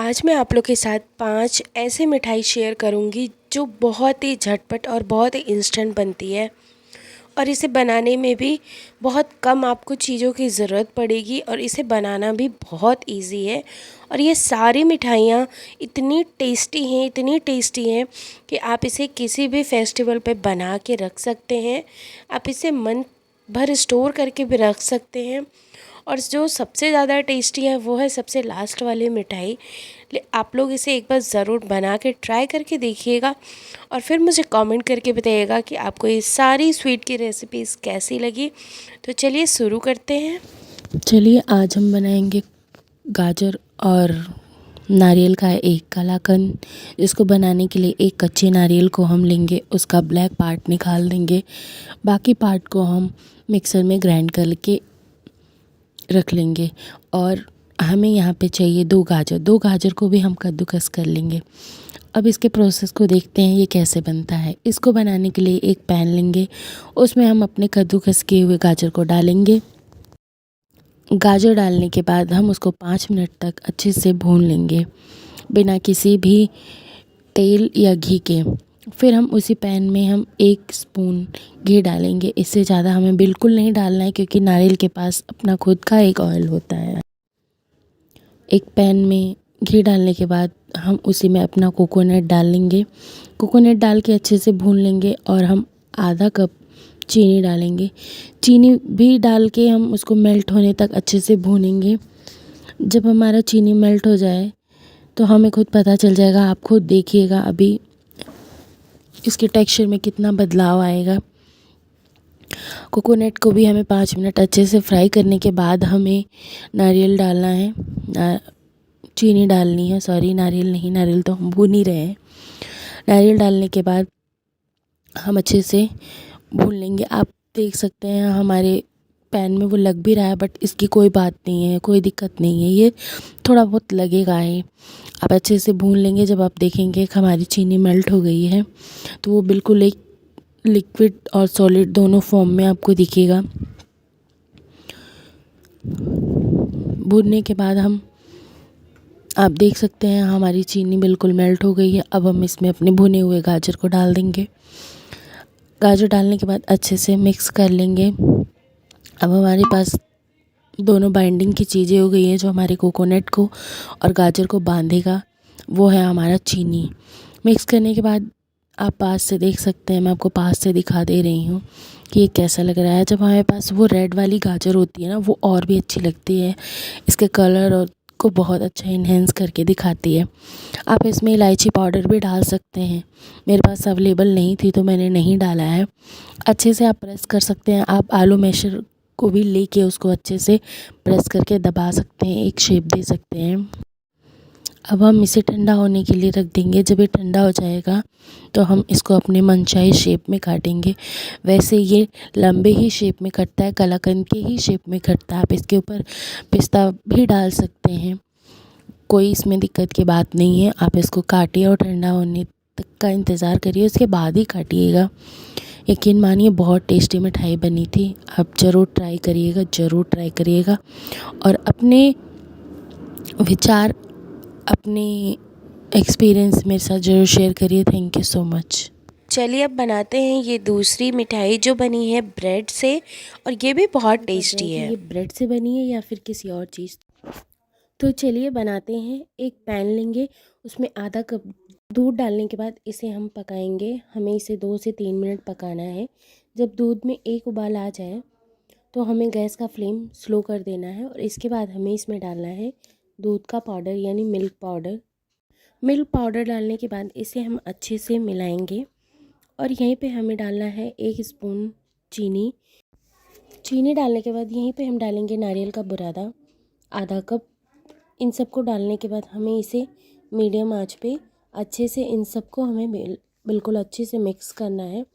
आज मैं आप लोग के साथ 5 ऐसे मिठाई शेयर करूंगी जो बहुत ही झटपट और बहुत ही इंस्टेंट बनती है और इसे बनाने में भी बहुत कम आपको चीज़ों की ज़रूरत पड़ेगी और इसे बनाना भी बहुत इजी है। और ये सारी मिठाइयाँ इतनी टेस्टी हैं कि आप इसे किसी भी फेस्टिवल पे बना के रख सकते हैं। आप इसे मन भर स्टोर करके भी रख सकते हैं। और जो सबसे ज़्यादा टेस्टी है वो है सबसे लास्ट वाली मिठाई। आप लोग इसे एक बार ज़रूर बना के ट्राई करके देखिएगा और फिर मुझे कमेंट करके बताइएगा कि आपको ये सारी स्वीट की रेसिपीज़ कैसी लगी। तो चलिए शुरू करते हैं। चलिए आज हम बनाएंगे गाजर और नारियल का एक कलाकंद। इसको बनाने के लिए एक कच्चे नारियल को हम लेंगे, उसका ब्लैक पार्ट निकाल देंगे। बाकी पार्ट को हम मिक्सर में ग्राइंड करके रख लेंगे। और हमें यहाँ पे चाहिए दो गाजर को भी हम कद्दूकस कर लेंगे। अब इसके प्रोसेस को देखते हैं ये कैसे बनता है। इसको बनाने के लिए एक पैन लेंगे, उसमें हम अपने कद्दूकस किए हुए गाजर को डालेंगे। गाजर डालने के बाद हम उसको 5 मिनट तक अच्छे से भून लेंगे बिना किसी भी तेल या घी के। फिर हम उसी पैन में हम 1 स्पून घी डालेंगे। इससे ज़्यादा हमें बिल्कुल नहीं डालना है क्योंकि नारियल के पास अपना खुद का एक ऑयल होता है। एक पैन में घी डालने के बाद हम उसी में अपना कोकोनट डाल लेंगे। कोकोनट डाल के अच्छे से भून लेंगे और हम आधा कप चीनी डालेंगे। चीनी भी डाल के हम उसको मेल्ट होने तक अच्छे से भूनेंगे। जब हमारा चीनी मेल्ट हो जाए तो हमें खुद पता चल जाएगा, आप खुद देखिएगा अभी इसके टेक्सचर में कितना बदलाव आएगा। कोकोनट को भी हमें 5 मिनट अच्छे से फ्राई करने के बाद हमें नारियल डालना है, चीनी डालनी है। सॉरी, नारियल नहीं, नारियल तो हम भून ही रहे हैं। नारियल डालने के बाद हम अच्छे से भून लेंगे। आप देख सकते हैं हमारे पैन में वो लग भी रहा है, बट इसकी कोई बात नहीं है, कोई दिक्कत नहीं है। ये थोड़ा बहुत लगेगा ही। आप अच्छे से भून लेंगे। जब आप देखेंगे कि हमारी चीनी मेल्ट हो गई है तो वो बिल्कुल एक लिक्विड और सॉलिड दोनों फॉर्म में आपको दिखेगा। भूनने के बाद आप देख सकते हैं हमारी चीनी बिल्कुल मेल्ट हो गई है। अब हम इसमें अपने भुने हुए गाजर को डाल देंगे। गाजर डालने के बाद अच्छे से मिक्स कर लेंगे। अब हमारे पास दोनों बाइंडिंग की चीज़ें हो गई हैं। जो हमारे कोकोनट को और गाजर को बांधेगा वो है हमारा चीनी। मिक्स करने के बाद आप पास से देख सकते हैं, मैं आपको पास से दिखा दे रही हूँ कि ये कैसा लग रहा है। जब हमारे पास वो रेड वाली गाजर होती है ना, वो और भी अच्छी लगती है। इसके कलर और को बहुत अच्छा इन्हेंस करके दिखाती है। आप इसमें इलायची पाउडर भी डाल सकते हैं। मेरे पास अवेलेबल नहीं थी तो मैंने नहीं डाला है। अच्छे से आप प्रेस कर सकते हैं। आप आलू मैशर को भी लेके उसको अच्छे से प्रेस करके दबा सकते हैं, एक शेप दे सकते हैं। अब हम इसे ठंडा होने के लिए रख देंगे। जब ये ठंडा हो जाएगा तो हम इसको अपने मनचाही शेप में काटेंगे। वैसे ये लंबे ही शेप में कटता है, कलाकंद के ही शेप में कटता है। आप इसके ऊपर पिस्ता भी डाल सकते हैं, कोई इसमें दिक्कत की बात नहीं है। आप इसको काटिए और ठंडा होने तक का इंतज़ार करिए, उसके बाद ही काटिएगा। यकीन मानिए बहुत टेस्टी मिठाई बनी थी। आप ज़रूर ट्राई करिएगा, ज़रूर ट्राई करिएगा और अपने विचार, अपने एक्सपीरियंस मेरे साथ ज़रूर शेयर करिए। Thank you so much. चलिए अब बनाते हैं ये दूसरी मिठाई जो बनी है ब्रेड से और ये भी बहुत टेस्टी है। ये ब्रेड से बनी है या फिर किसी और चीज़। तो चलिए बनाते हैं। एक पैन लेंगे, उसमें आधा कप दूध डालने के बाद इसे हम पकाएंगे। हमें इसे 2 से 3 मिनट पकाना है। जब दूध में एक उबाल आ जाए तो हमें गैस का फ्लेम स्लो कर देना है और इसके बाद हमें इसमें डालना है दूध का पाउडर यानी मिल्क पाउडर। मिल्क पाउडर डालने के बाद इसे हम अच्छे से मिलाएंगे और यहीं पे हमें डालना है 1 स्पून चीनी। चीनी डालने के बाद यहीं पे हम डालेंगे नारियल का बुरादा आधा कप। इन सबको डालने के बाद हमें इसे मीडियम आंच पे अच्छे से इन सबको हमें बिल्कुल अच्छे से मिक्स करना है।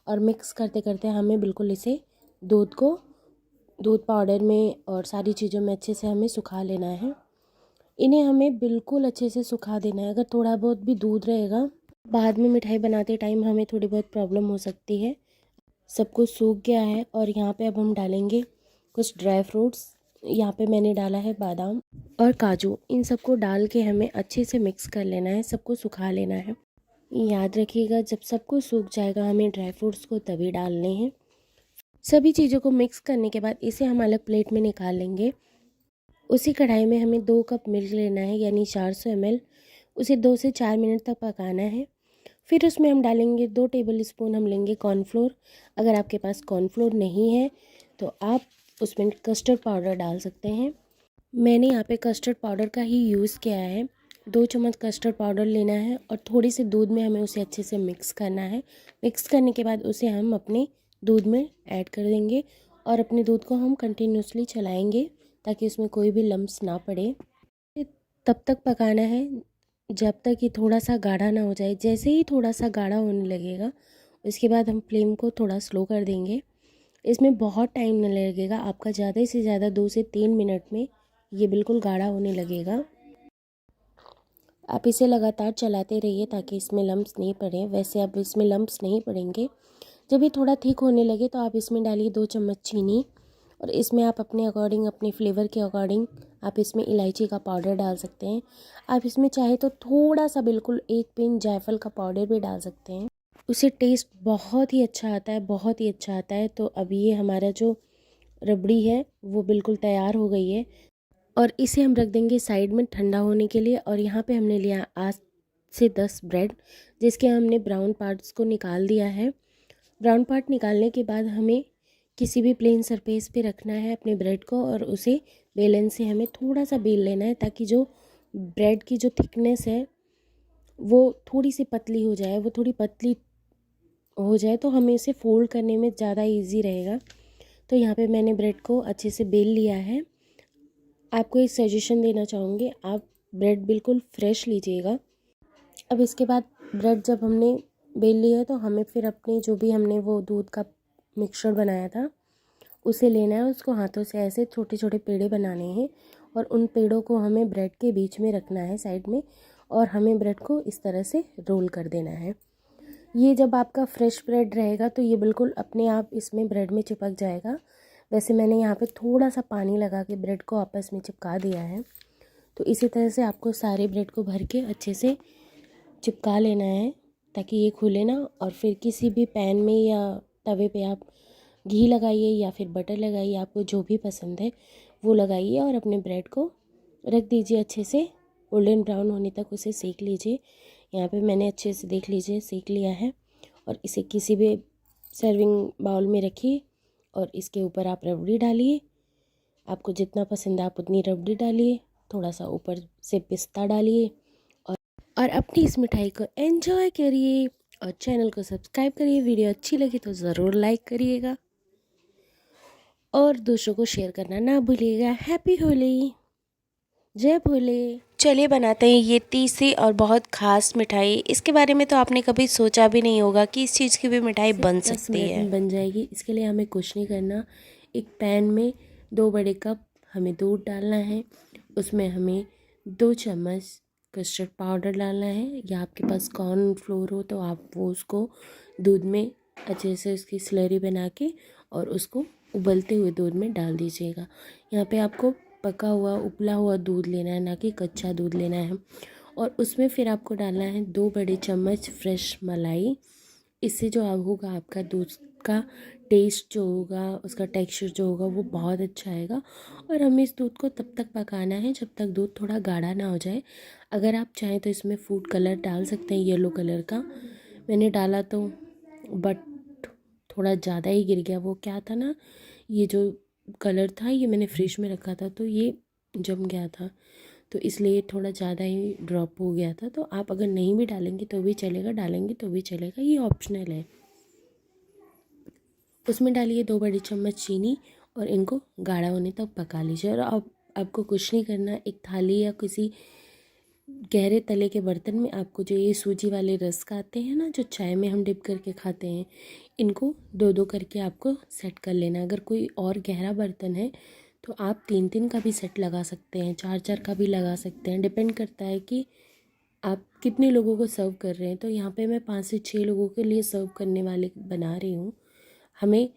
और मिक्स करते करते हमें बिल्कुल इसे दूध पाउडर में और सारी चीज़ों में अच्छे से हमें सुखा लेना है। इन्हें हमें बिल्कुल अच्छे से सुखा देना है। अगर थोड़ा बहुत भी दूध रहेगा बाद में मिठाई बनाते टाइम हमें थोड़ी बहुत प्रॉब्लम हो सकती है। सब कुछ सूख गया है और यहाँ पे अब हम डालेंगे कुछ ड्राई फ्रूट्स। यहाँ पे मैंने डाला है बादाम और काजू। इन सबको डाल के हमें अच्छे से मिक्स कर लेना है, सबको सुखा लेना है। याद रखिएगा जब सबको सूख जाएगा हमें ड्राई फ्रूट्स को तभी डालने हैं। सभी चीज़ों को मिक्स करने के बाद इसे हम अलग प्लेट में निकाल लेंगे। उसी कढ़ाई में हमें 2 कप मिल्क लेना है यानी 400 ml। उसे 2 से 4 मिनट तक पकाना है। फिर उसमें हम डालेंगे 2 टेबल स्पून हम लेंगे कॉर्नफ्लोर। अगर आपके पास कॉर्नफ्लोर नहीं है तो आप उसमें कस्टर्ड पाउडर डाल सकते हैं। मैंने यहाँ पे कस्टर्ड पाउडर का ही यूज़ किया है। 2 चम्मच कस्टर्ड पाउडर लेना है और थोड़ी सी दूध में हमें उसे अच्छे से मिक्स करना है। मिक्स करने के बाद उसे हम अपने दूध में ऐड कर देंगे और अपने दूध को हम कंटिन्यूसली चलाएंगे ताकि उसमें कोई भी लम्स ना पड़े। तब तक पकाना है जब तक ये थोड़ा सा गाढ़ा ना हो जाए। जैसे ही थोड़ा सा गाढ़ा होने लगेगा उसके बाद हम फ्लेम को थोड़ा स्लो कर देंगे। इसमें बहुत टाइम नहीं लगेगा, आपका ज़्यादा से ज़्यादा 2 से 3 मिनट में ये बिल्कुल गाढ़ा होने लगेगा। आप इसे लगातार चलाते रहिए ताकि इसमें लम्स नहीं पड़े। वैसे अब इसमें लम्स नहीं पड़ेंगे। जब ये थोड़ा थिक होने लगे तो आप इसमें डालिए 2 चम्मच चीनी और इसमें आप अपने अकॉर्डिंग, अपने फ्लेवर के अकॉर्डिंग आप इसमें इलायची का पाउडर डाल सकते हैं। आप इसमें चाहे तो थोड़ा सा बिल्कुल 1 पिंच जायफल का पाउडर भी डाल सकते हैं। उससे टेस्ट बहुत ही अच्छा आता है, बहुत ही अच्छा आता है। तो अब ये हमारा जो रबड़ी है वो बिल्कुल तैयार हो गई है और इसे हम रख देंगे साइड में ठंडा होने के लिए। और यहाँ पे हमने लिया 8 से 10 ब्रेड, जिसके हमने ब्राउन पार्ट्स को निकाल दिया है। ब्राउन पार्ट निकालने के बाद हमें किसी भी प्लेन सरफेस पे रखना है अपने ब्रेड को और उसे बेलन से हमें थोड़ा सा बेल लेना है ताकि जो ब्रेड की जो थिकनेस है वो थोड़ी सी पतली हो जाए। वो थोड़ी पतली हो जाए तो हमें इसे फोल्ड करने में ज़्यादा इजी रहेगा। तो यहाँ पे मैंने ब्रेड को अच्छे से बेल लिया है। आपको एक सजेशन देना चाहूँगी, आप ब्रेड बिल्कुल फ्रेश लीजिएगा। अब इसके बाद ब्रेड जब हमने बेल लिया तो हमें फिर अपने जो भी हमने वो दूध का मिक्सचर बनाया था उसे लेना है। उसको हाथों से ऐसे छोटे छोटे पेड़े बनाने हैं और उन पेड़ों को हमें ब्रेड के बीच में रखना है साइड में और हमें ब्रेड को इस तरह से रोल कर देना है। ये जब आपका फ्रेश ब्रेड रहेगा तो ये बिल्कुल अपने आप इसमें ब्रेड में चिपक जाएगा। वैसे मैंने यहाँ पे थोड़ा सा पानी लगा के ब्रेड को आपस में चिपका दिया है। तो इसी तरह से आपको सारे ब्रेड को भर के अच्छे से चिपका लेना है ताकि ये खुले ना। और फिर किसी भी पैन में या तवे पे आप घी लगाइए या फिर बटर लगाइए, आपको जो भी पसंद है वो लगाइए और अपने ब्रेड को रख दीजिए अच्छे से गोल्डन ब्राउन होने तक उसे सेक लीजिए। यहाँ पे मैंने अच्छे से देख लीजिए सेक लिया है और इसे किसी भी सर्विंग बाउल में रखिए और इसके ऊपर आप रबड़ी डालिए। आपको जितना पसंद है आप उतनी रबड़ी डालिए, थोड़ा सा ऊपर से पिस्ता डालिए और अपनी इस मिठाई को एंजॉय करिए और चैनल को सब्सक्राइब करिए। वीडियो अच्छी लगी तो ज़रूर लाइक करिएगा और दूसरों को शेयर करना ना भूलिएगा। हैप्पी होली, जय भोले। चलिए बनाते हैं ये तीसरी और बहुत ख़ास मिठाई। इसके बारे में तो आपने कभी सोचा भी नहीं होगा कि इस चीज़ की भी मिठाई बन सकती है। बन जाएगी। इसके लिए हमें कुछ नहीं करना। एक पैन में 2 बड़े कप हमें दूध डालना है। उसमें हमें 2 चम्मच कस्टर्ड पाउडर डालना है या आपके पास कॉर्न फ्लोर हो तो आप वो उसको दूध में अच्छे से उसकी स्लरी बना के और उसको उबलते हुए दूध में डाल दीजिएगा। यहाँ पे आपको पका हुआ उबला हुआ दूध लेना है, ना कि कच्चा दूध लेना है। और उसमें फिर आपको डालना है 2 बड़े चम्मच फ्रेश मलाई। इससे जो होगा आपका दूध का टेस्ट जो होगा, उसका टेक्सचर जो होगा वो बहुत अच्छा आएगा। और हमें इस दूध को तब तक पकाना है जब तक दूध थोड़ा गाढ़ा ना हो जाए। अगर आप चाहें तो इसमें फूड कलर डाल सकते हैं, येलो कलर का। मैंने डाला तो बट थोड़ा ज़्यादा ही गिर गया। वो क्या था ना, ये जो कलर था ये मैंने फ्रिज में रखा था तो ये जम गया था, तो इसलिए थोड़ा ज़्यादा ही ड्रॉप हो गया था। तो आप अगर नहीं भी डालेंगे तो भी चलेगा, डालेंगे तो भी चलेगा, ये ऑप्शनल है। उसमें डालिए 2 बड़ी चम्मच चीनी और इनको गाढ़ा होने तक पका लीजिए। और अब आपको कुछ नहीं करना, एक थाली या किसी गहरे तले के बर्तन में आपको जो ये सूजी वाले रस्क आते हैं ना, जो चाय में हम डिप करके खाते हैं, इनको 2-2 करके आपको सेट कर लेना। अगर कोई और गहरा बर्तन है तो आप 3-3 का भी सेट लगा सकते हैं, 4-4 का भी लगा सकते हैं। डिपेंड करता है कि आप कितने लोगों को सर्व कर रहे हैं। तो यहाँ पे मैं 5 से 6 लोगों के लिए सर्व करने वाले बना रही हूँ। हमें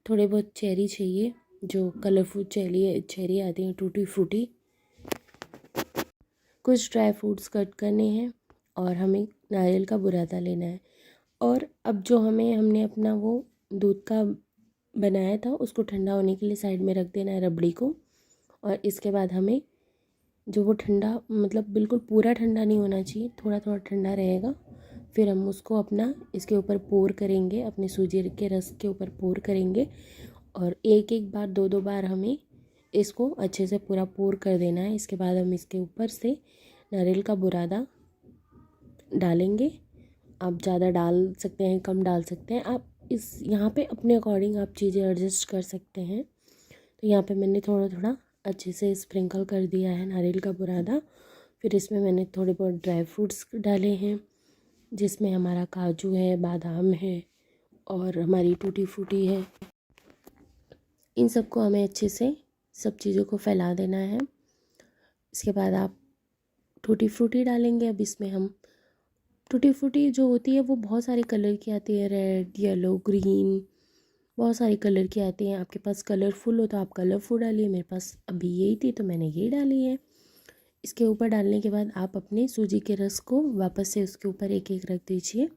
थोड़े बहुत चेरी चाहिए, जो कलरफुल चेरी आती हैं, टूटी फ्रूटी। कुछ ड्राई फ्रूट्स कट करने हैं और हमें नारियल का बुरादा लेना है। और अब जो हमने अपना वो दूध का बनाया था उसको ठंडा होने के लिए साइड में रख देना है, रबड़ी को। और इसके बाद हमें जो वो ठंडा, मतलब बिल्कुल पूरा ठंडा नहीं होना चाहिए, थोड़ा थोड़ा ठंडा रहेगा, फिर हम उसको अपना इसके ऊपर पोर करेंगे, अपने सूजी के रस के ऊपर पोर करेंगे। और एक एक बार, दो दो बार हमें इसको अच्छे से पूरा पोर कर देना है। इसके बाद हम इसके ऊपर से नारियल का बुरादा डालेंगे। आप ज़्यादा डाल सकते हैं, कम डाल सकते हैं, आप इस यहाँ पे अपने अकॉर्डिंग आप चीज़ें एडजस्ट कर सकते हैं। तो यहाँ पे मैंने थोड़ा थोड़ा अच्छे से स्प्रिंकल कर दिया है नारियल का बुरादा। फिर इसमें मैंने थोड़े बहुत ड्राई फ्रूट्स डाले हैं, जिसमें हमारा काजू है, बादाम है और हमारी टूटी फ्रूटी है। इन सबको हमें अच्छे से सब चीज़ों को फैला देना है। इसके बाद आप टूटी फ्रूटी डालेंगे। अब इसमें हम टूटी फ्रूटी जो होती है वो बहुत सारे कलर की आती है, रेड, येलो, ग्रीन, बहुत सारी कलर की आती हैं। आपके पास कलरफुल हो तो आप कलरफुल डालिए, मेरे पास अभी यही थी तो मैंने ये डाली है। इसके ऊपर डालने के बाद आप अपने सूजी के रस को वापस से उसके ऊपर एक एक रख दीजिए।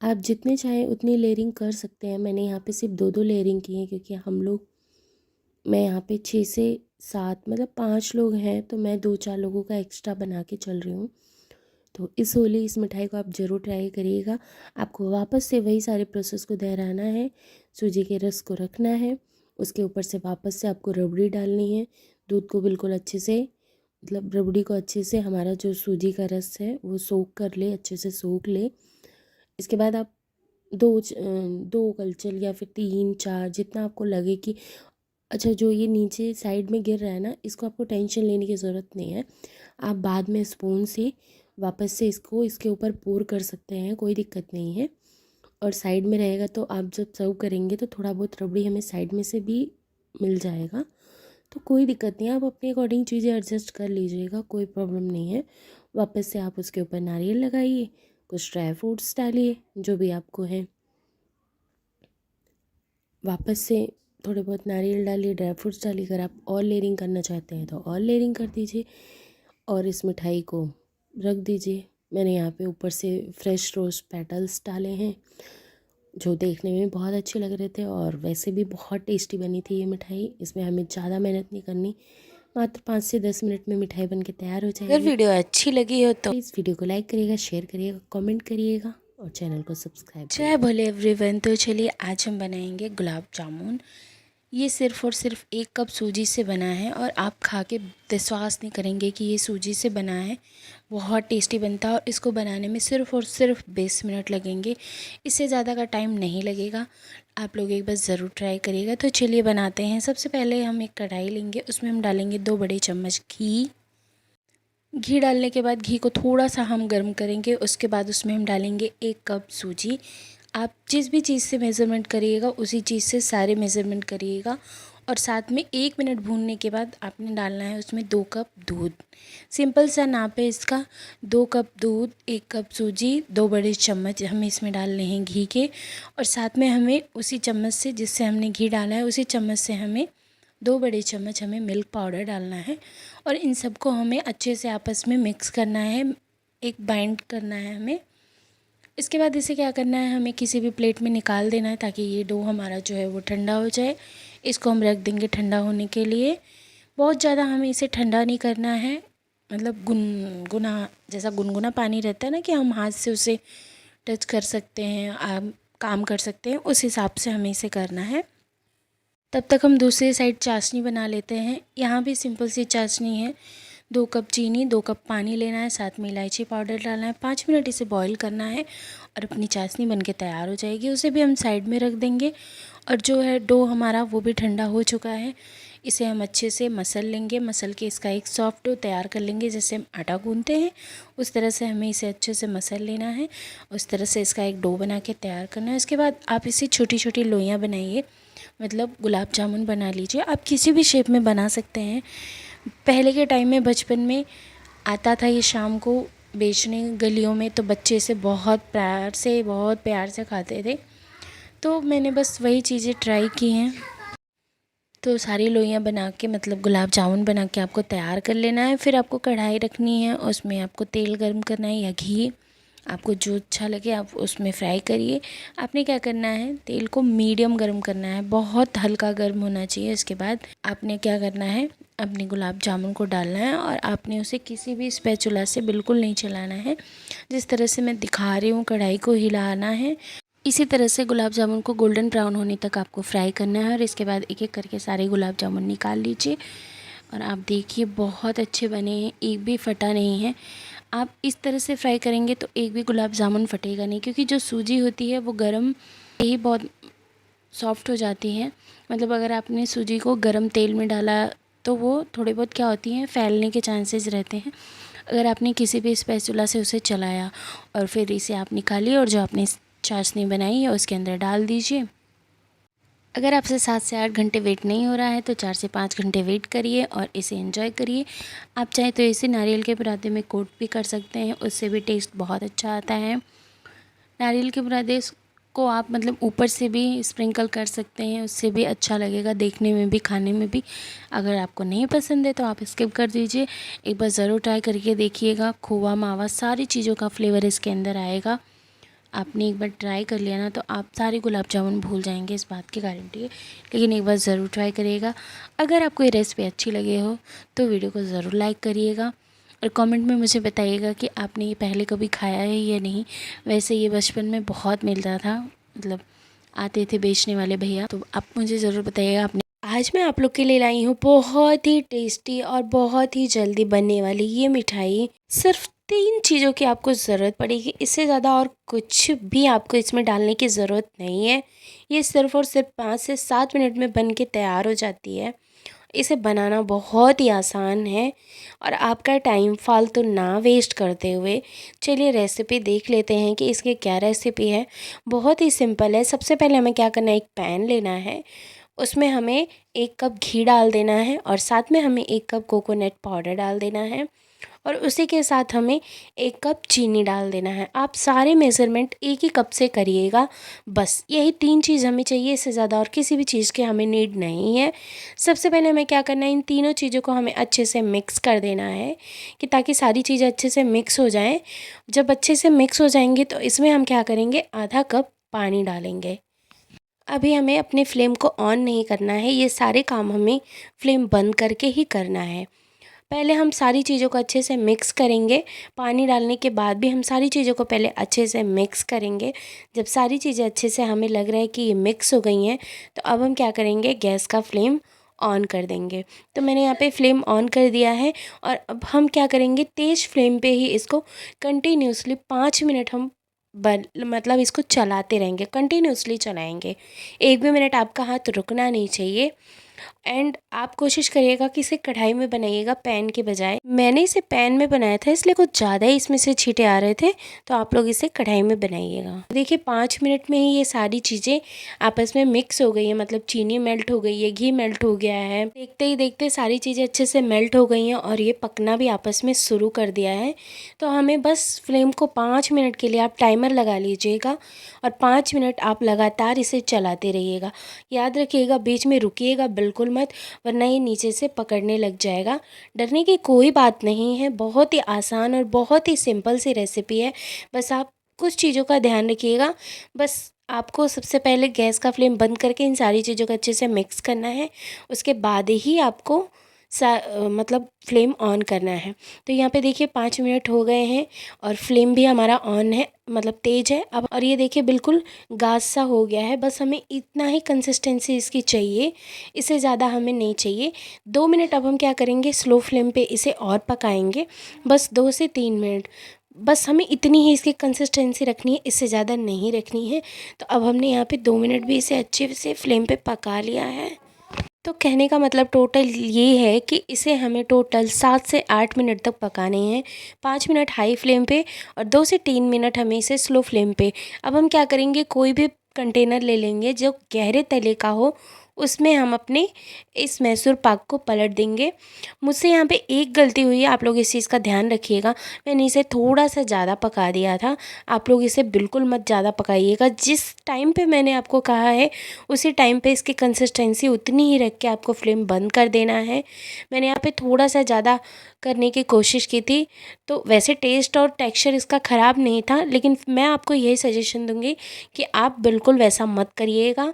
आप जितने चाहें उतनी लेयरिंग कर सकते हैं। मैंने यहाँ पे सिर्फ दो दो लेयरिंग की है, क्योंकि मैं यहाँ पे 6 से 7 मतलब 5 लोग हैं, तो मैं 2-4 लोगों का एक्स्ट्रा बना के चल रही हूँ। तो इस होली इस मिठाई को आप ज़रूर ट्राई करिएगा। आपको वापस से वही सारे प्रोसेस को दोहराना है। सूजी के रस को रखना है, उसके ऊपर से वापस से आपको रबड़ी डालनी है। दूध को बिल्कुल अच्छे से, मतलब रबड़ी को अच्छे से हमारा जो सूजी का रस है वो सोख कर ले, अच्छे से सोख ले। इसके बाद आप दो कलछल या फिर 3-4 जितना आपको लगे कि अच्छा, जो ये नीचे साइड में गिर रहा है ना, इसको आपको टेंशन लेने की ज़रूरत नहीं है। आप बाद में स्पून से वापस से इसको इसके ऊपर पोर कर सकते हैं, कोई दिक्कत नहीं है। और साइड में रहेगा तो आप जब सर्व करेंगे तो थोड़ा बहुत रबड़ी हमें साइड में से भी मिल जाएगा, तो कोई दिक्कत नहीं है। आप अपने अकॉर्डिंग चीज़ें एडजस्ट कर लीजिएगा, कोई प्रॉब्लम नहीं है। वापस से आप उसके ऊपर नारियल लगाइए, कुछ ड्राई फ्रूट्स डालिए जो भी आपको है, वापस से थोड़े बहुत नारियल डालिए, ड्राई फ्रूट्स डालिए। अगर आप और लेयरिंग करना चाहते हैं तो और लेयरिंग कर दीजिए और इस मिठाई को रख दीजिए। मैंने यहाँ पे ऊपर से फ्रेश रोज़ पेटल्स डाले हैं, जो देखने में बहुत अच्छे लग रहे थे और वैसे भी बहुत टेस्टी बनी थी ये मिठाई। इसमें हमें ज़्यादा मेहनत नहीं करनी, मात्र 5 से 10 मिनट में मिठाई बनके तैयार हो जाएगी। अगर वीडियो अच्छी लगी हो तो इस वीडियो को लाइक करिएगा, शेयर करिएगा, कमेंट करिएगा और चैनल को सब्सक्राइब जय भोले एवरीवन। तो चलिए आज हम बनाएंगे गुलाब जामुन। ये सिर्फ़ और सिर्फ 1 कप सूजी से बना है और आप खा के विश्वास नहीं करेंगे कि ये सूजी से बना है। बहुत टेस्टी बनता है और इसको बनाने में सिर्फ़ और सिर्फ 20 मिनट लगेंगे, इससे ज़्यादा का टाइम नहीं लगेगा। आप लोग एक बार ज़रूर ट्राई करिएगा। तो चलिए बनाते हैं। सबसे पहले हम एक कढ़ाई लेंगे, उसमें हम डालेंगे 2 बड़े चम्मच घी। घी डालने के बाद घी को थोड़ा सा हम गर्म करेंगे, उसके बाद उसमें हम डालेंगे 1 कप सूजी। आप जिस भी चीज़ से मेज़रमेंट करिएगा उसी चीज़ से सारे मेज़रमेंट करिएगा। और साथ में 1 मिनट भूनने के बाद आपने डालना है उसमें 2 कप दूध। सिंपल सा नाप है इसका, 2 कप दूध, 1 कप सूजी, 2 बड़े चम्मच हमें इसमें डालने हैं घी के। और साथ में हमें उसी चम्मच से, जिससे हमने घी डाला है उसी चम्मच से हमें 2 बड़े चम्मच हमें मिल्क पाउडर डालना है। और इन सबको हमें अच्छे से आपस में मिक्स करना है, एक बाइंड करना है हमें। इसके बाद इसे क्या करना है, हमें किसी भी प्लेट में निकाल देना है ताकि ये डो हमारा जो है वो ठंडा हो जाए। इसको हम रख देंगे ठंडा होने के लिए। बहुत ज़्यादा हमें इसे ठंडा नहीं करना है, मतलब गुनगुना, जैसा गुनगुना पानी रहता है ना कि हम हाथ से उसे टच कर सकते हैं, काम कर सकते हैं, उस हिसाब से हमें इसे करना है। तब तक हम दूसरी साइड चाशनी बना लेते हैं। यहाँ भी सिंपल सी चाशनी है। 2 कप चीनी, 2 कप पानी लेना है, साथ में इलायची पाउडर डालना है, 5 मिनट इसे बॉईल करना है और अपनी चाशनी बनके तैयार हो जाएगी। उसे भी हम साइड में रख देंगे। और जो है डो हमारा वो भी ठंडा हो चुका है। इसे हम अच्छे से मसल लेंगे, मसल के इसका एक सॉफ्ट डो तैयार कर लेंगे। जैसे हम आटा गूंथते हैं उस तरह से हमें इसे अच्छे से मसल लेना है, उस तरह से इसका एक डो बना के तैयार करना है। उसके बाद आप इसे छोटी छोटी लोइयाँ बनाइए, मतलब गुलाब जामुन बना लीजिए। आप किसी भी शेप में बना सकते हैं। पहले के टाइम में बचपन में आता था ये शाम को बेचने गलियों में, तो बच्चे इसे बहुत प्यार से खाते थे। तो मैंने बस वही चीज़ें ट्राई की हैं। तो सारी लोइयाँ बना के मतलब गुलाब जामुन बना के आपको तैयार कर लेना है। फिर आपको कढ़ाई रखनी है, उसमें आपको तेल गर्म करना है या घी, आपको जो अच्छा लगे आप उसमें फ्राई करिए। आपने क्या करना है, तेल को मीडियम गर्म करना है, बहुत हल्का गर्म होना चाहिए। इसके बाद आपने क्या करना है, अपने गुलाब जामुन को डालना है और आपने उसे किसी भी स्पैचुला से बिल्कुल नहीं चलाना है। जिस तरह से मैं दिखा रही हूँ कढ़ाई को हिलाना है, इसी तरह से गुलाब जामुन को गोल्डन ब्राउन होने तक आपको फ्राई करना है। और इसके बाद एक एक करके सारे गुलाब जामुन निकाल लीजिए और आप देखिए बहुत अच्छे बने हैं, एक भी फटा नहीं है। आप इस तरह से फ्राई करेंगे तो एक भी गुलाब जामुन फटेगा नहीं, क्योंकि जो सूजी होती है वो गरम ही बहुत सॉफ्ट हो जाती है। मतलब अगर आपने सूजी को गरम तेल में डाला तो वो थोड़ी बहुत क्या होती हैं, फैलने के चांसेस रहते हैं। अगर आपने किसी भी स्पैचुला से उसे चलाया और फिर इसे आप निकालिए और जो आपने चाशनी बनाई है उसके अंदर डाल दीजिए। अगर आपसे 7 से 8 घंटे वेट नहीं हो रहा है तो 4 से 5 घंटे वेट करिए और इसे एंजॉय करिए। आप चाहे तो इसे नारियल के पराठे में कोट भी कर सकते हैं, उससे भी टेस्ट बहुत अच्छा आता है। नारियल के पराठे को आप मतलब ऊपर से भी स्प्रिंकल कर सकते हैं, उससे भी अच्छा लगेगा, देखने में भी खाने में भी। अगर आपको नहीं पसंद है तो आप स्किप कर दीजिए। एक बार ज़रूर ट्राई करके देखिएगा, खोवा मावा सारी चीज़ों का फ्लेवर इसके अंदर आएगा। आपने एक बार ट्राई कर लिया ना तो आप सारे गुलाब जामुन भूल जाएंगे, इस बात की गारंटी है। लेकिन एक बार ज़रूर ट्राई करिएगा। अगर आपको ये रेसिपी अच्छी लगे हो तो वीडियो को ज़रूर लाइक करिएगा और कमेंट में मुझे बताइएगा कि आपने ये पहले कभी खाया है या नहीं। वैसे ये बचपन में बहुत मिलता था, मतलब आते थे बेचने वाले भैया, तो आप मुझे ज़रूर बताइएगा आपने। आज मैं आप लोग के लिए लाई हूँ बहुत ही टेस्टी और बहुत ही जल्दी बनने वाली ये मिठाई। सिर्फ 3 चीज़ों की आपको ज़रूरत पड़ेगी, इससे ज़्यादा और कुछ भी आपको इसमें डालने की ज़रूरत नहीं है। ये सिर्फ़ और सिर्फ 5 से 7 मिनट में बन के तैयार हो जाती है। इसे बनाना बहुत ही आसान है और आपका टाइम फालतू ना वेस्ट करते हुए चलिए रेसिपी देख लेते हैं कि इसकी क्या रेसिपी है। बहुत ही सिंपल है। सबसे पहले हमें क्या करना है, एक पैन लेना है, उसमें हमें 1 कप घी डाल देना है और साथ में हमें 1 कप कोकोनट पाउडर डाल देना है और उसी के साथ हमें 1 कप चीनी डाल देना है। आप सारे मेज़रमेंट एक ही कप से करिएगा, बस यही 3 चीज़ हमें चाहिए, इससे ज़्यादा और किसी भी चीज़ की हमें नीड नहीं है। सबसे पहले हमें क्या करना है, इन तीनों चीज़ों को हमें अच्छे से मिक्स कर देना है कि ताकि सारी चीज़ें अच्छे से मिक्स हो जाएँ। जब अच्छे से मिक्स हो जाएंगी तो इसमें हम क्या करेंगे, आधा कप पानी डालेंगे। अभी हमें अपने फ्लेम को ऑन नहीं करना है, ये सारे काम हमें फ्लेम बंद करके ही करना है। पहले हम सारी चीज़ों को अच्छे से मिक्स करेंगे। पानी डालने के बाद भी हम सारी चीज़ों को पहले अच्छे से मिक्स करेंगे। जब सारी चीज़ें अच्छे से हमें लग रहा है कि ये मिक्स हो गई हैं तो अब हम क्या करेंगे, गैस का फ्लेम ऑन कर देंगे। तो मैंने यहाँ पे फ्लेम ऑन कर दिया है और अब हम क्या करेंगे, तेज़ फ्लेम पे ही इसको कंटिन्यूसली 5 मिनट हम मतलब इसको चलाते रहेंगे, कंटिन्यूसली चलाएंगे। एक भी मिनट आपका हाथ रुकना नहीं चाहिए। एंड आप कोशिश करिएगा कि इसे कढ़ाई में बनाइएगा, पैन के बजाय। मैंने इसे पैन में बनाया था इसलिए कुछ ज़्यादा ही इसमें से छींटे आ रहे थे, तो आप लोग इसे कढ़ाई में बनाइएगा। देखिए 5 मिनट में ही ये सारी चीज़ें आपस में मिक्स हो गई हैं, मतलब चीनी मेल्ट हो गई है, घी मेल्ट हो गया है। देखते ही देखते सारी चीज़ें अच्छे से मेल्ट हो गई हैं और ये पकना भी आपस में शुरू कर दिया है। तो हमें बस फ्लेम को 5 मिनट के लिए आप टाइमर लगा लीजिएगा और 5 मिनट आप लगातार इसे चलाते रहिएगा। याद रखिएगा बीच में रुकिएगा बिल्कुल मत, वरना ये नीचे से पकड़ने लग जाएगा। डरने की कोई बात नहीं है, बहुत ही आसान और बहुत ही सिंपल सी रेसिपी है। बस आप कुछ चीज़ों का ध्यान रखिएगा। बस आपको सबसे पहले गैस का फ्लेम बंद करके इन सारी चीज़ों को अच्छे से मिक्स करना है, उसके बाद ही आपको मतलब फ्लेम ऑन करना है। तो यहाँ पे देखिए 5 मिनट हो गए हैं और फ्लेम भी हमारा ऑन है, मतलब तेज़ है अब। और ये देखिए बिल्कुल गाढ़ा सा हो गया है। बस हमें इतना ही कंसिस्टेंसी इसकी चाहिए, इससे ज़्यादा हमें नहीं चाहिए। 2 मिनट अब हम क्या करेंगे, स्लो फ्लेम पे इसे और पकाएंगे, बस 2 से 3 मिनट। बस हमें इतनी ही इसकी कंसिस्टेंसी रखनी है, इससे ज़्यादा नहीं रखनी है। तो अब हमने यहाँ पे 2 मिनट भी इसे अच्छे से फ्लेम पे पका लिया है। तो कहने का मतलब टोटल ये है कि इसे हमें टोटल 7 से 8 मिनट तक पकाने हैं। 5 मिनट हाई फ्लेम पे और 2 से 3 मिनट हमें इसे स्लो फ्लेम पे। अब हम क्या करेंगे, कोई भी कंटेनर ले लेंगे जो गहरे तले का हो, उसमें हम अपने इस मैसूर पाक को पलट देंगे। मुझसे यहाँ पे एक गलती हुई है, आप लोग इस चीज़ का ध्यान रखिएगा। मैंने इसे थोड़ा सा ज़्यादा पका दिया था। आप लोग इसे बिल्कुल मत ज़्यादा पकाइएगा। जिस टाइम पे मैंने आपको कहा है उसी टाइम पे इसकी कंसिस्टेंसी उतनी ही रख के आपको फ्लेम बंद कर देना है। मैंने यहाँ पे थोड़ा सा ज़्यादा करने की कोशिश की थी। तो वैसे टेस्ट और टेक्सचर इसका ख़राब नहीं था, लेकिन मैं आपको यही सजेशन दूँगी कि आप बिल्कुल वैसा मत करिएगा।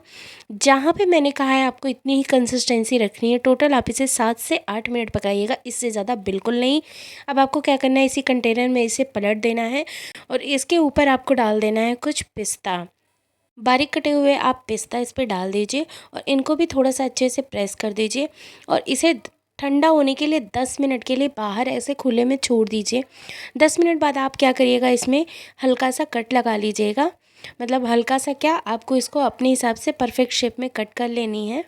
जहाँ पे मैंने कहा है आपको इतनी ही कंसिस्टेंसी रखनी है, टोटल आप इसे 7 से 8 मिनट पकाइएगा, इससे ज़्यादा बिल्कुल नहीं। अब आपको क्या करना है, इसी कंटेनर में इसे पलट देना है और इसके ऊपर आपको डाल देना है कुछ पिस्ता। बारीक कटे हुए आप पिस्ता इस पर डाल दीजिए और इनको भी थोड़ा सा अच्छे से प्रेस कर दीजिए और इसे ठंडा होने के लिए 10 मिनट के लिए बाहर ऐसे खुले में छोड़ दीजिए। 10 मिनट बाद आप क्या करिएगा, इसमें हल्का सा कट लगा लीजिएगा। मतलब हल्का सा क्या, आपको इसको अपने हिसाब से परफेक्ट शेप में कट कर लेनी है।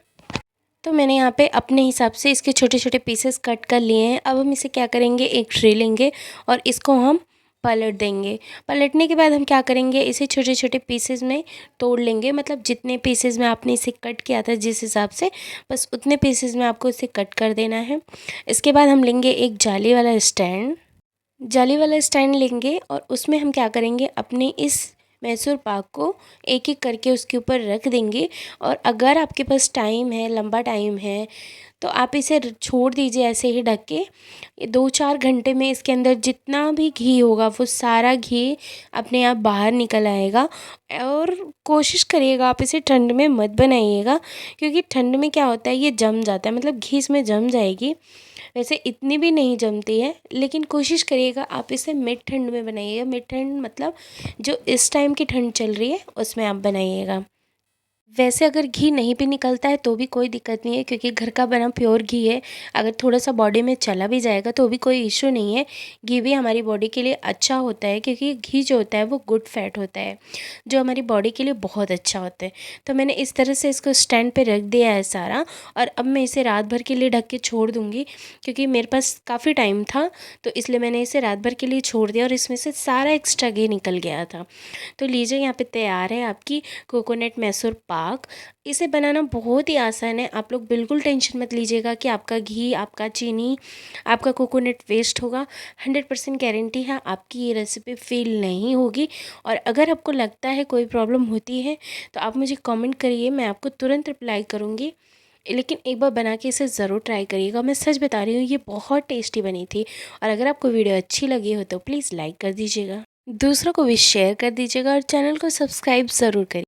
तो मैंने यहाँ पे अपने हिसाब से इसके छोटे छोटे पीसेस कट कर लिए हैं। अब हम इसे क्या करेंगे, एक ट्रे लेंगे और इसको हम पलट देंगे। पलटने के बाद हम क्या करेंगे, इसे छोटे छोटे पीसेस में तोड़ लेंगे। मतलब जितने पीसेस में आपने इसे कट किया था जिस हिसाब से, बस उतने पीसेस में आपको इसे कट कर देना है। इसके बाद हम लेंगे एक जाली वाला स्टैंड लेंगे और उसमें हम क्या करेंगे, अपने इस मैसूर पाक को एक एक करके उसके ऊपर रख देंगे। और अगर आपके पास टाइम है, लंबा टाइम है, तो आप इसे छोड़ दीजिए ऐसे ही ढक के। 2-4 घंटे में इसके अंदर जितना भी घी होगा वो सारा घी अपने आप बाहर निकल आएगा। और कोशिश करिएगा आप इसे ठंड में मत बनाइएगा, क्योंकि ठंड में क्या होता है, ये जम जाता है, मतलब घी इसमें जम जाएगी। वैसे इतनी भी नहीं जमती है, लेकिन कोशिश करिएगा आप इसे मिड ठंड में बनाइएगा। मिड ठंड मतलब जो इस टाइम की ठंड चल रही है उसमें आप बनाइएगा। वैसे अगर घी नहीं भी निकलता है तो भी कोई दिक्कत नहीं है, क्योंकि घर का बना प्योर घी है। अगर थोड़ा सा बॉडी में चला भी जाएगा तो भी कोई इशू नहीं है। घी भी हमारी बॉडी के लिए अच्छा होता है, क्योंकि घी जो होता है वो गुड फैट होता है, जो हमारी बॉडी के लिए बहुत अच्छा होता है। तो मैंने इस तरह से इसको स्टैंड पे रख दिया है सारा, और अब मैं इसे रात भर के लिए ढक के छोड़ दूँगी, क्योंकि मेरे पास काफ़ी टाइम था तो इसलिए मैंने इसे रात भर के लिए छोड़ दिया और इसमें से सारा एक्स्ट्रा घी निकल गया था। तो लीजिए, यहाँ पे तैयार है आपकी कोकोनट मैसूर पाक। इसे बनाना बहुत ही आसान है। आप लोग बिल्कुल टेंशन मत लीजिएगा कि आपका घी, आपका चीनी, आपका कोकोनट वेस्ट होगा। 100% गारंटी है आपकी ये रेसिपी फेल नहीं होगी। और अगर आपको लगता है कोई प्रॉब्लम होती है तो आप मुझे कमेंट करिए, मैं आपको तुरंत रिप्लाई करूँगी। लेकिन एक बार बना के इसे ज़रूर ट्राई करिएगा। मैं सच बता रही हूँ, ये बहुत टेस्टी बनी थी। और अगर आपको वीडियो अच्छी लगी हो तो प्लीज़ लाइक कर दीजिएगा, दूसरों को भी शेयर कर दीजिएगा और चैनल को सब्सक्राइब ज़रूर करिए।